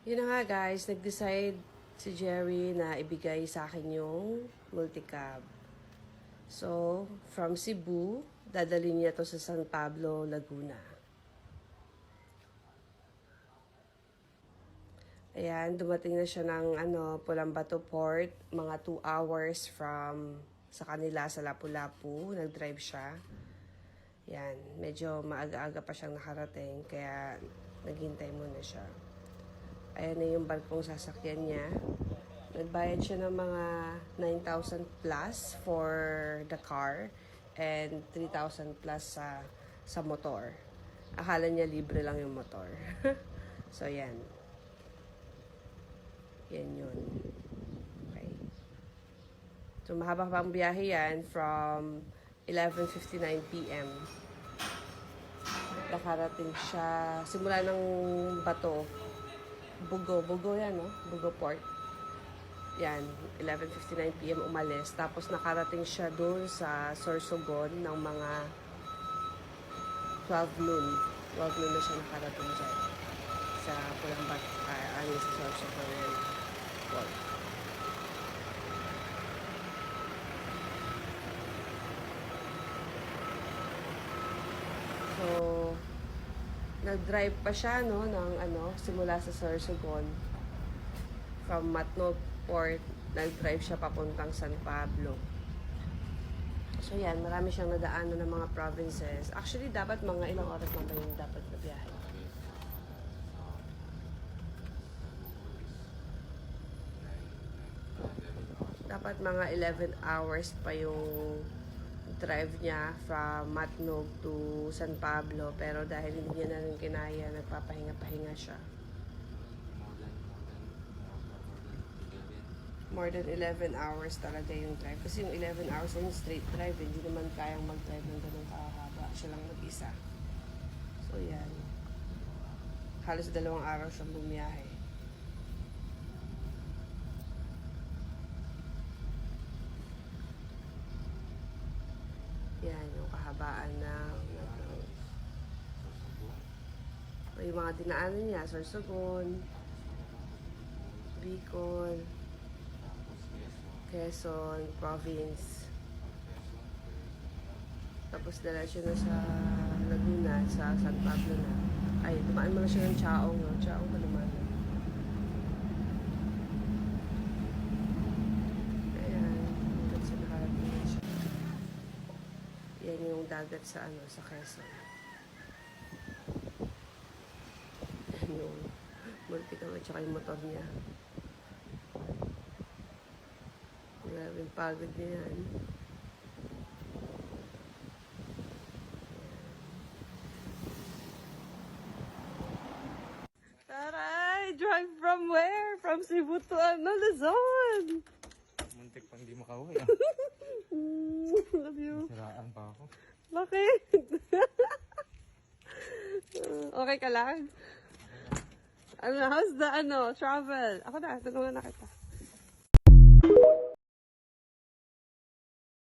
Yun na nga guys, nag-decide si Jerry na ibigay sa akin yung multicab. So, from Cebu, dadalhin niya to sa San Pablo, Laguna. Ayan, dumating na siya ng Pulambato Port, mga 2 hours from sa kanila sa Lapu-Lapu. Nag-drive siya. Yan, medyo maaga-aga pa siyang nakarating, kaya naghintay muna siya. Ayan na yung barkong sasakyan niya. Nagbayad siya ng mga 9,000 plus for the car and 3,000 plus sa motor. Akala niya libre lang yung motor. So, yan. Yan yun. Okay. So, mahaba pang biyahe yan from 11:59 p.m. Nakarating siya, simula ng Bato, Bugo yan, no? Bugo Port. Yan, 11:59 p.m. umalis. Tapos nakarating siya doon sa Sorsogon ng mga 12 noon. 12 noon na siya nakarating dyan. Sa Pulambat, sa Sorsogon Port. So, nag-drive pa siya, no, simula sa Sorsogon. From Matnog Port, nag-drive siya papuntang San Pablo. So, yan, marami siyang nadaanan ng mga provinces. Actually, dapat mga ilang oras lang ba yung dapat na biyahe? Dapat mga 11 hours pa yung drive niya from Matnog to San Pablo, pero dahil hindi niya na rin kinaya, nagpapahinga-pahinga siya. More than 11 hours talaga yung drive. Kasi yung 11 hours yung straight drive, hindi naman kayang mag-drive ng ganun kahaba. Siya lang mag-isa. So, yan. Halos 2 araw siyang bumiyahe. Yan, yung kahabaan ng yung mga dinaanan niya, Sorsogon, Bicol, Quezon, Province. Tapos diretso na sa Laguna, sa San Pablo na. Ay, dumaan mo na siya ng Chaong, no? Chaong pa naman. Ayan, hanggang sa nakarating na siya. Yan yung dagat sa sa Quezon. Yan yung multicab at saka yung motor niya. Grabe yung pagod niya yan. Taray! Drive from where? From Cebu to Luzon! Muntik pang di makauwi ah. Love you. Siraan pa ako. Bakit? Okay ka lang? How's the travel? Ako na, tulungan na kita.